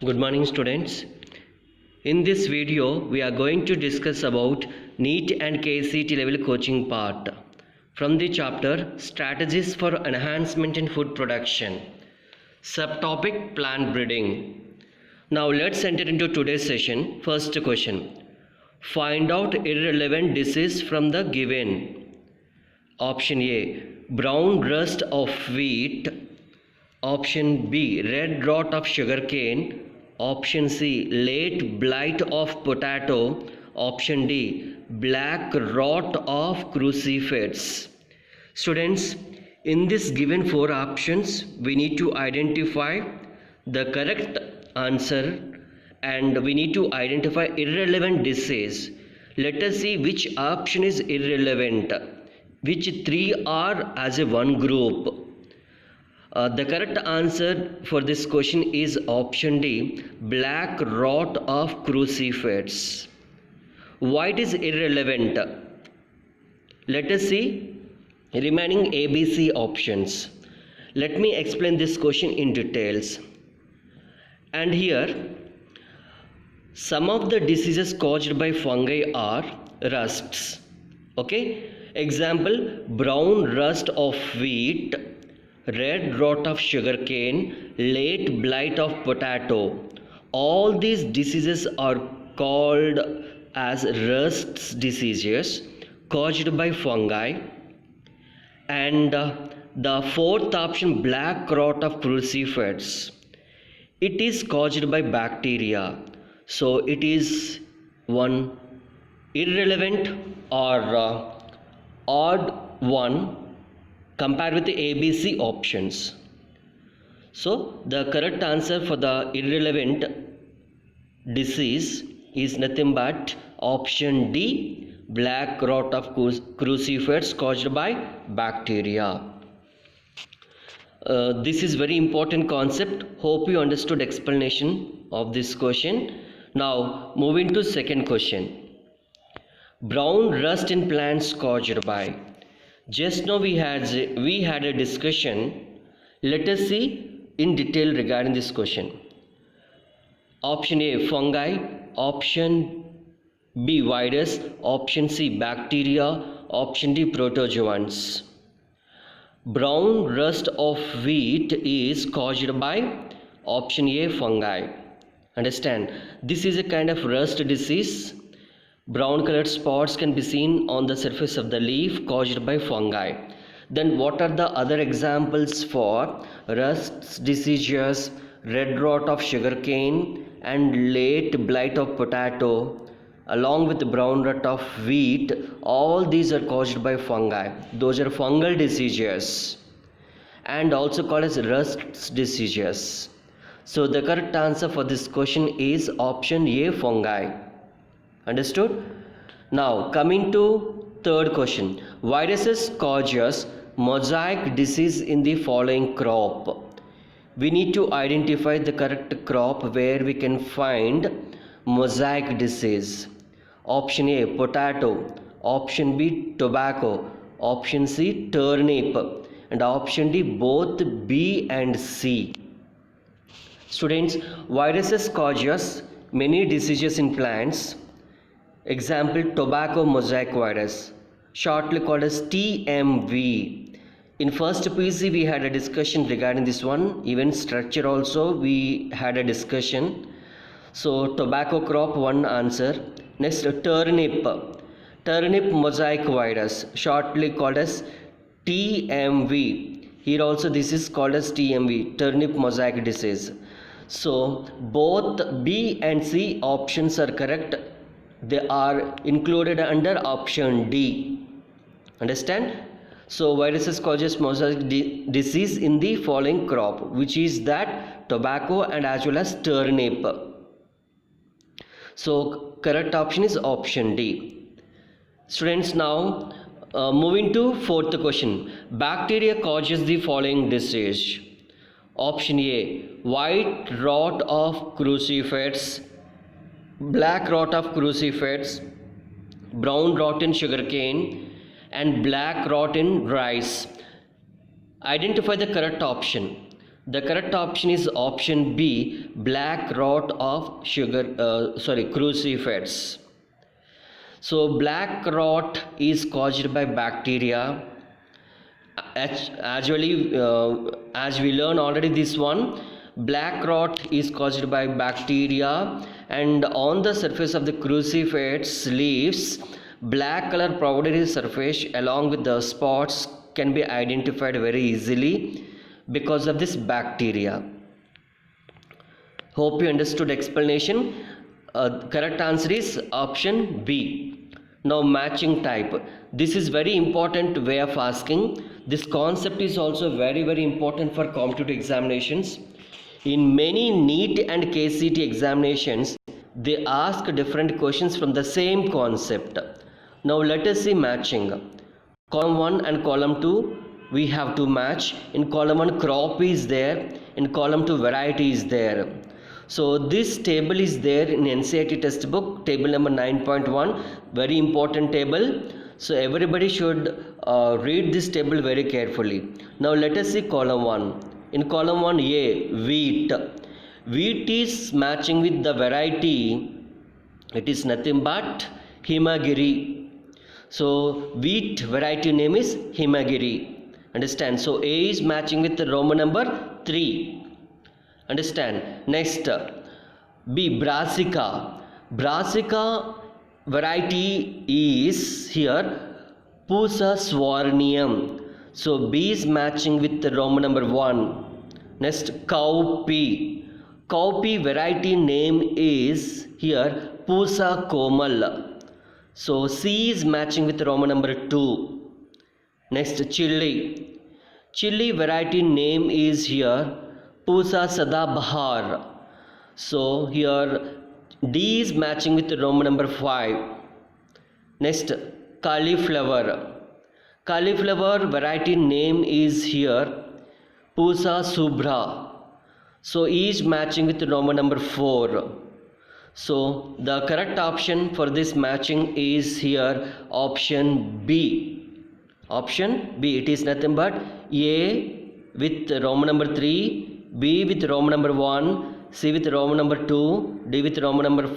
Good morning students. In this video we are going to discuss about NEET and KCET level coaching part from the chapter Strategies for Enhancement in Food Production, subtopic plant breeding. Now let's enter into today's session. First question. Find out irrelevant disease from the given. Option A, brown rust of wheat. Option B, red rot of sugarcane. Option C, late blight of potato. Option D, black rot of crucifix. Students, in this given four options, we need to identify the correct answer and we need to identify irrelevant disease. Let us see which option is irrelevant, which three are as a one group. The correct answer for this question is option D, black rot of crucifix. Why it is irrelevant? Let us see remaining ABC options. Let me explain this question in details. And here, some of the diseases caused by fungi are rusts. Okay, example, brown rust of wheat, red rot of sugarcane, late blight of potato. All these diseases are called as rust diseases caused by fungi. And the fourth option, black rot of crucifix, it is caused by bacteria. So it is one irrelevant or odd one compared with the ABC options. So the correct answer for the irrelevant disease is nothing but option D, black rot of crucifix caused by bacteria. This is very important concept. Hope you understood explanation of this question. Now moving to second question. Brown rust in plants caused by. Just now we had a discussion. Let us see in detail regarding this question. Option A, fungi. Option B, virus. Option C, bacteria. Option D, protozoans. Brown rust of wheat is caused by option A, fungi. Understand, this is a kind of rust disease. Brown colored spots can be seen on the surface of the leaf caused by fungi. Then what are the other examples for rust diseases, red rot of sugarcane and late blight of potato along with brown rot of wheat? All these are caused by fungi. Those are fungal diseases and also called as rust diseases. So the correct answer for this question is option A, fungi. Understood? Now coming to third question. Viruses causes mosaic disease in the following crop. We need to identify the correct crop where we can find mosaic disease. Option A, potato. Option B, tobacco. Option C, turnip. And option D, both B and C. Students, viruses causes many diseases in plants. Example, tobacco mosaic virus, shortly called as TMV. In first PC we had a discussion regarding this one. Even structure also we had a discussion. So tobacco crop, one answer. Next, turnip mosaic virus, shortly called as TMV. Here also this is called as TMV, turnip mosaic disease. So both B and C options are correct. They are included under option D. Understand? So viruses causes mosaic disease in the following crop, which is that tobacco and as well as turnip. So correct option is option D. Students, now moving to fourth question. Bacteria causes the following disease. Option A, white rot of crucifix, black rot of crucifix, brown rot in sugarcane and black rot in rice. Identify the correct option. The correct option is option B, black rot of crucifers. So black rot is caused by bacteria. Actually, as we learn already this one, black rot is caused by bacteria, and on the surface of the crucifers leaves, black color powdery surface along with the spots can be identified very easily because of this bacteria. Hope you understood explanation. Correct answer is option B. Now matching type. This is very important way of asking. This concept is also very important for competitive examinations. In many NEET and KCET examinations, they ask different questions from the same concept. Now let us see matching. Column 1 and column 2 we have to match. In column 1 crop is there, in column 2 variety is there. So this table is there in NCERT textbook, table number 9.1, very important table. So everybody should read this table very carefully. Now let us see column 1. In column 1A, wheat. Wheat is matching with the variety. It is nothing but Himagiri. So wheat variety name is Himagiri. Understand? So A is matching with the Roman number 3. Understand? Next, B, Brassica. Brassica variety is here Pusa swarnium. So B is matching with the Roman number 1. Next, cowpea. Cowpea variety name is here Pusa komal. So C is matching with the Roman number 2. Next, chili. Chili variety name is here Pusa Sadabahar. So here D is matching with the Roman number 5. Next, cauliflower. Cauliflower variety name is here Pusa Subra. So E is matching with the Roman number 4. So the correct option for this matching is here option B. Option B. It is nothing but A with Roman number 3, B with Roman number 1, C with Roman number 2, D with Roman number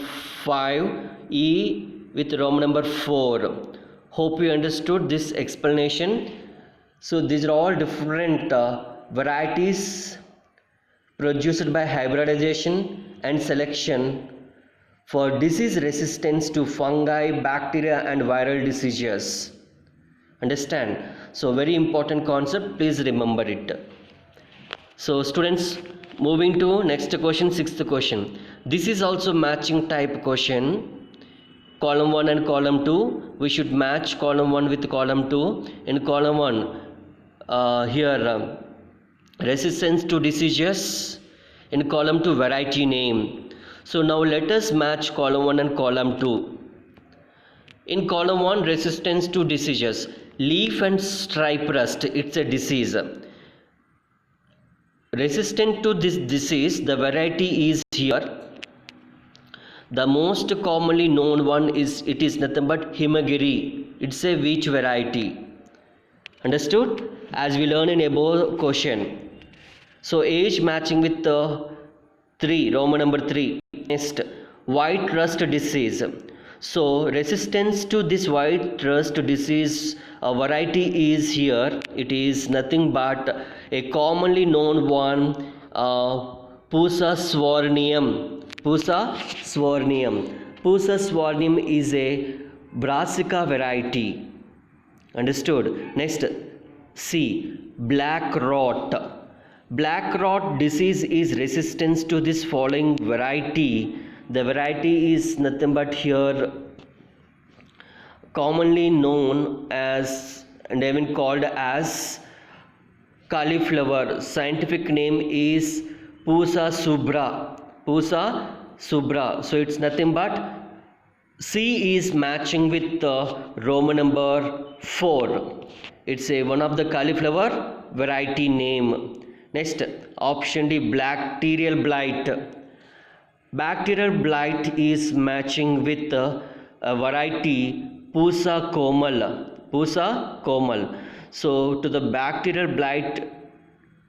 5, E with Roman number 4. Hope you understood this explanation. So these are all different varieties produced by hybridization and selection for disease resistance to fungi, bacteria and viral diseases. Understand? So very important concept, please remember it. So students, moving to next question, 6th question. This is also matching type question. Column 1 and column 2, we should match column 1 with column 2. In column 1, resistance to diseases. In column 2, variety name. So now let us match column 1 and column 2. In column 1, resistance to diseases. Leaf and stripe rust, it's a disease. Resistant to this disease, the variety is here. The most commonly known one is, it is nothing but Himagiri. It's a wheat variety. Understood? As we learn in above question. So age matching with 3, Roman number 3. Next, white rust disease. So resistance to this white rust disease variety is here. It is nothing but a commonly known one, Pusa swarnium. Pusa swarnium. Pusa swarnium is a Brassica variety. Understood? Next, C, black rot. Black rot disease is resistance to this following variety. The variety is nothing but here commonly known as and even called as cauliflower. Scientific name is Pusa subra. Pusa subra. So it's nothing but C is matching with the Roman number 4. It's a one of the cauliflower variety name. Next, option D, bacterial blight. Bacterial blight is matching with a variety Pusa komal. Pusa komal. So to the bacterial blight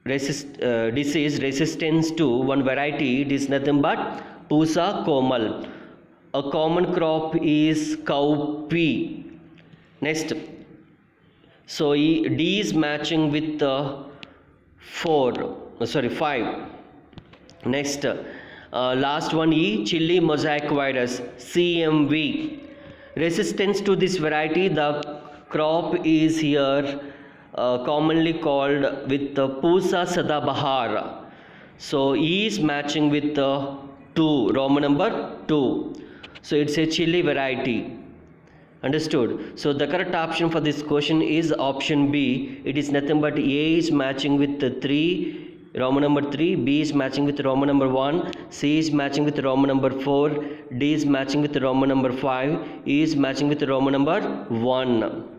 disease resistance to one variety, it is nothing but Pusa Komal. A common crop is cowpea. Next, so D is matching with 5. Next, last one E, chili mosaic virus, CMV. Resistance to this variety, the crop is here commonly called with Pusa Sadabahar. So E is matching with 2, Roman number 2. So it's a chili variety. Understood? So the correct option for this question is option B. It is nothing but A is matching with 3, Roman number 3, B is matching with Roman number 1, C is matching with Roman number 4, D is matching with Roman number 5, E is matching with Roman number 1.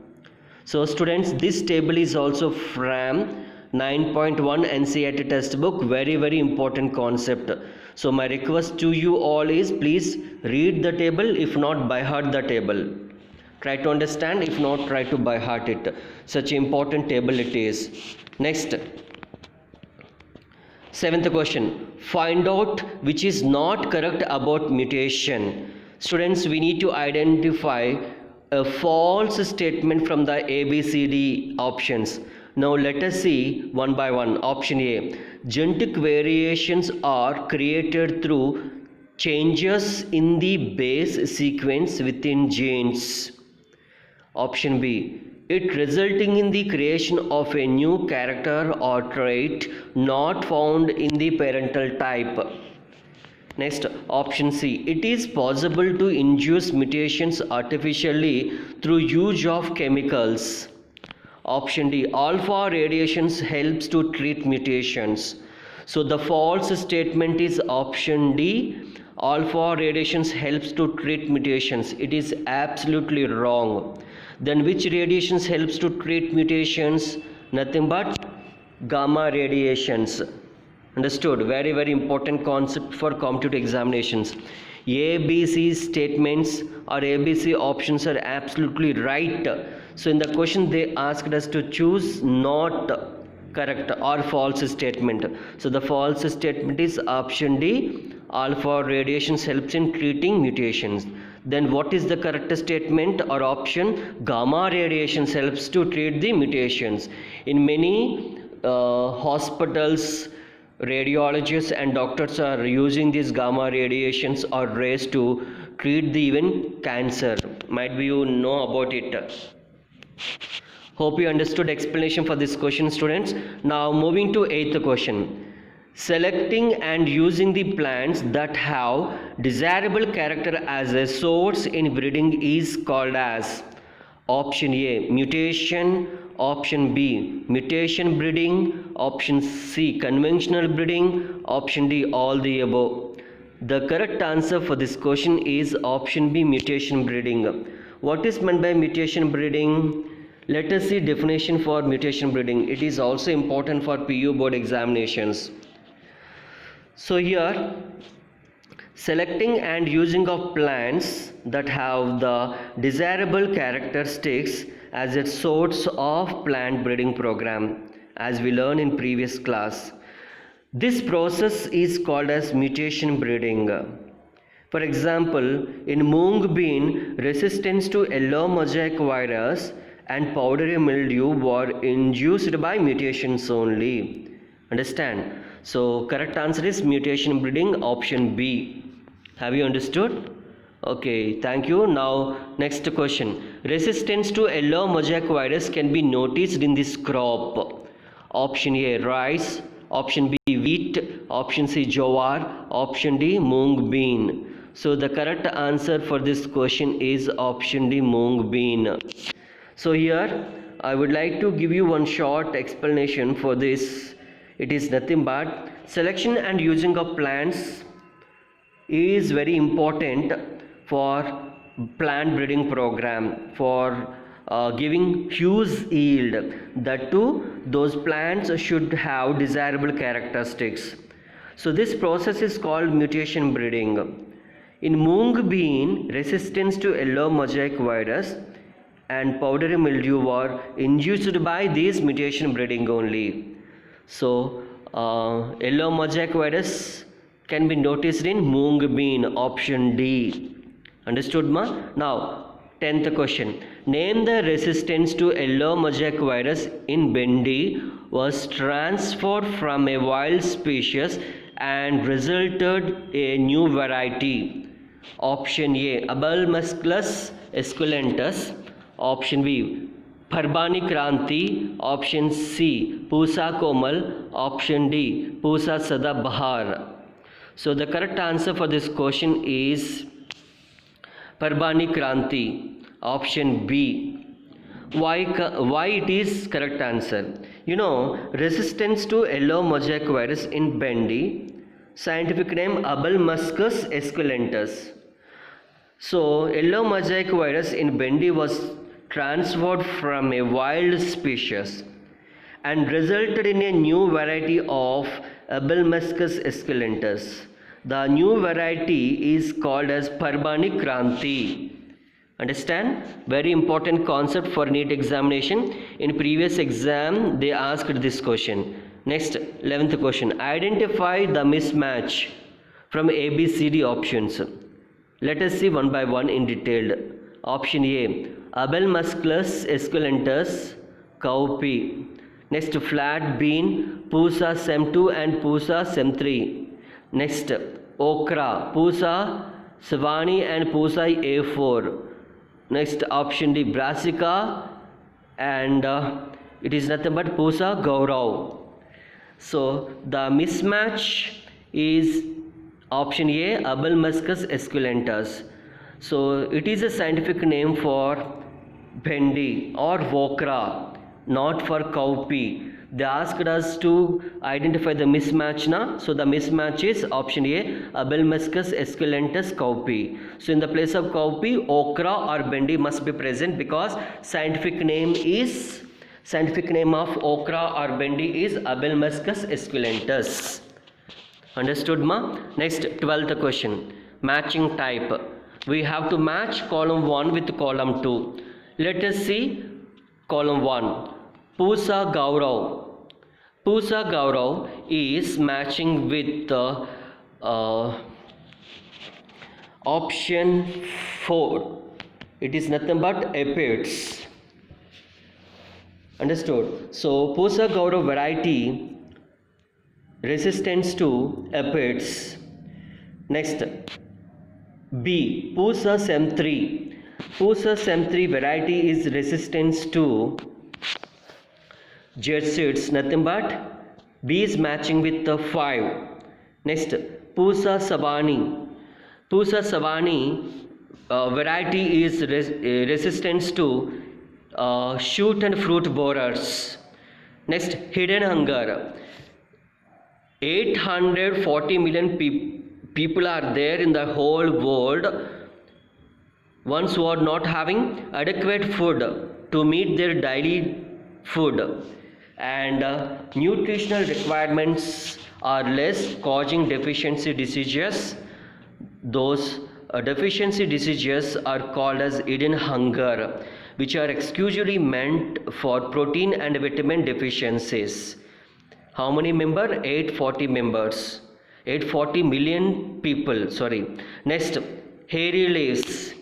So students, this table is also from 9.1 NCERT textbook, very important concept. So my request to you all is, please read the table, if not by heart the table. Try to understand, if not try to by heart it. Such important table it is. Next, 7th question. Find out which is not correct about mutation. Students, we need to identify a false statement from the ABCD options. Now let us see one by one. Option A. Genetic variations are created through changes in the base sequence within genes. Option B. It resulting in the creation of a new character or trait not found in the parental type. Next, option C. It is possible to induce mutations artificially through use of chemicals. Option D. Alpha radiations helps to treat mutations. So the false statement is option D. Alpha radiations helps to treat mutations. It is absolutely wrong. Then which radiations helps to treat mutations? Nothing but gamma radiations. Understood? Very important concept for competitive examinations. ABC statements or ABC options are absolutely right. So in the question they asked us to choose not correct or false statement. So the false statement is option D. Alpha radiations helps in treating mutations. Then what is the correct statement or option? Gamma radiations helps to treat the mutations. In many hospitals, radiologists and doctors are using these gamma radiations or rays to treat the even cancer. Might be you know about it. Hope you understood explanation for this question, students. Now moving to 8th question. Selecting and using the plants that have desirable character as a source in breeding is called as option A. Mutation, option B. Mutation breeding, option C. Conventional breeding, option D. All the above. The correct answer for this question is option B. Mutation breeding. What is meant by mutation breeding? Let us see definition for mutation breeding. It is also important for PU board examinations. So here, selecting and using of plants that have the desirable characteristics as a source of plant breeding program, as we learned in previous class. This process is called as mutation breeding. For example, in mung bean, resistance to yellow mosaic virus and powdery mildew were induced by mutations only. Understand? So correct answer is mutation breeding, option B. Have you understood? Okay, thank you. Now next question. Resistance to yellow mosaic virus can be noticed in this crop. Option A, rice. Option B, wheat. Option C, jowar. Option D, mung bean. So the correct answer for this question is option D, mung bean. So here I would like to give you one short explanation for this. It is nothing but selection and using of plants is very important for plant breeding program, for giving huge yield. That too, those plants should have desirable characteristics. So this process is called mutation breeding. In mung bean, resistance to yellow mosaic virus and powdery mildew were induced by this mutation breeding only. So yellow mosaic virus can be noticed in mung bean, option D. Understood, ma? Now 10th question. Name the resistance to yellow mosaic virus in Bendi was transferred from a wild species and resulted a new variety. Option A, Abelmusculus esculentus. Option B, Parbani Kranti. Option C, Pusa Komal. Option D, Pusa Sada Bahar. So the correct answer for this question is Parbani Kranti. Option B. Why it is correct answer? You know, resistance to yellow mosaic virus in Bendi, scientific name Abelmusculus esculentus. So yellow mosaic virus in Bendi was transferred from a wild species and resulted in a new variety of Abelmusculus esculentus. The new variety is called as Parbani Kranti. Understand? Very important concept for NEET examination. In previous exam, they asked this question. Next, 11th question. Identify the mismatch from ABCD options. Let us see one by one in detail. Option A, Abelmusculus esculentus, cowpea. Next, flat bean, Pusa sem2 and Pusa sem3. Next, okra, Pusa savani and Pusa A4. Next, option D, brassica, and it is nothing but Pusa gaurav. So the mismatch is option A, Abelmusculus esculentus. So it is a scientific name for Bendi or Vokra, not for cowpea. They asked us to identify the mismatch na. So the mismatch is option A, Abelmusculus esculentus, cowpea. So in the place of cowpea, okra or Bendi must be present because scientific name of okra or Bendi is Abelmusculus esculentus. Understood, ma? Next, 12th question. Matching type. We have to match column 1 with column 2. Let us see column 1. Pusa gaurav. Pusa gaurav is matching with option 4. It is nothing but aphids. Understood? So Pusa gaurav variety resistance to aphids. Next, B, Pusa sem3. Pusa sem3 variety is resistance to jerseeds, nothing but B is matching with the 5. Next, Pusa savani. Pusa savani variety is resistance to shoot and fruit borers. Next, hidden hunger. 840 million people are there in the whole world, ones who are not having adequate food to meet their daily food, and nutritional requirements are less, causing deficiency diseases. Those deficiency diseases are called as hidden hunger, which are exclusively meant for protein and vitamin deficiencies. How many members? 840 members. 840 million people, sorry. Next, hairy leaves.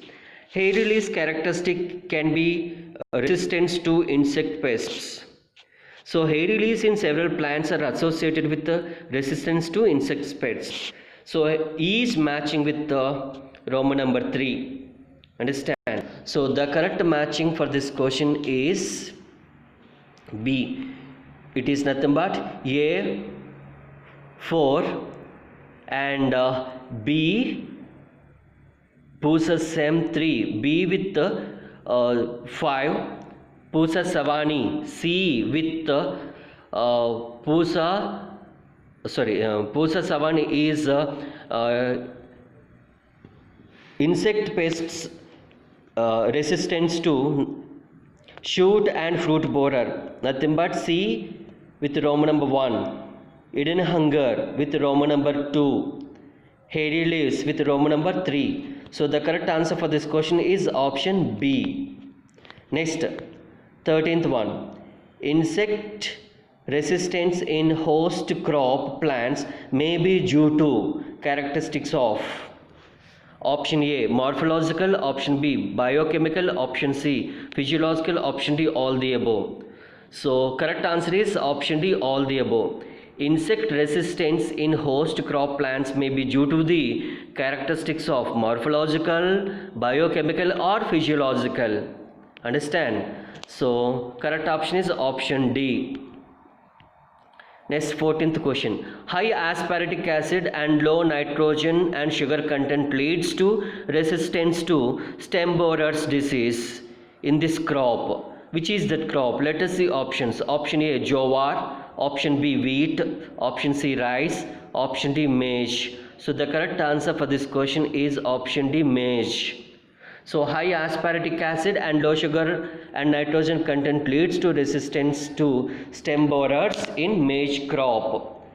Hairy leaves characteristic can be resistance to insect pests. So hairy leaves in several plants are associated with the resistance to insect pests. So E is matching with the Roman number 3. Understand? So the correct matching for this question is B. It is nothing but A 4 and B Pusa sem3, B with the 5, Pusa savani, C with the Pusa savani is insect pests resistance to shoot and fruit borer, nothing but C with Roman number 1, hidden hunger with Roman number 2, hairy leaves with Roman number 3. So the correct answer for this question is option B. Next, 13th one. Insect resistance in host crop plants may be due to characteristics of option A morphological, option B biochemical, option C physiological, option D all the above. So correct answer is option D all the above. Insect resistance in host crop plants may be due to the characteristics of morphological, biochemical or physiological. Understand? So correct option is option D. Next 14th question. High aspartic acid and low nitrogen and sugar content leads to resistance to stem borers disease in this crop. Which is that crop? Let us see options. Option A jowar, option B wheat, option C rice, option D maize. So the correct answer for this question is option D maize. So high aspartic acid and low sugar and nitrogen content leads to resistance to stem borers in maize crop.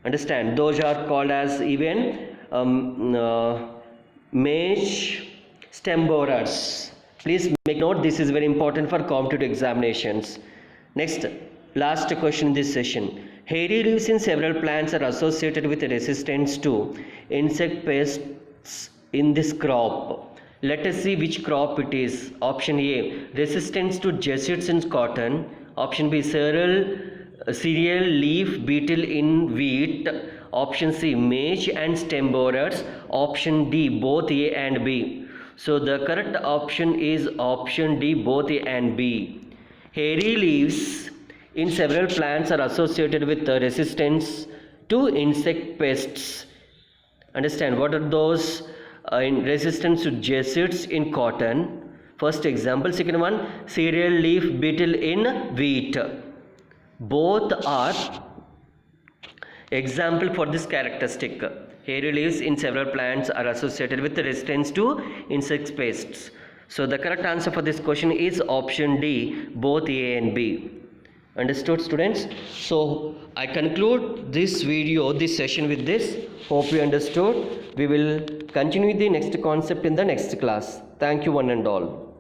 Understand? Those are called as even maize stem borers. Please make note, this is very important for competitive examinations. Next, last question in this session. Hairy leaves in several plants are associated with resistance to insect pests in this crop. Let us see which crop it is. Option A resistance to jesuits in cotton. Option B cereal leaf beetle in wheat. Option C maize and stem borers. Option D both A and B. So the correct option is option D both A and B. Hairy leaves in several plants are associated with resistance to insect pests. Understand what are those? In resistance to jesuits in cotton. First example. Second one cereal leaf beetle in wheat. Both are example for this characteristic. Hairy leaves in several plants are associated with resistance to insect pests. So the correct answer for this question is option D both A and B. Understood, students? So I conclude this video, this session with this. Hope you understood. We will continue the next concept in the next class. Thank you one and all.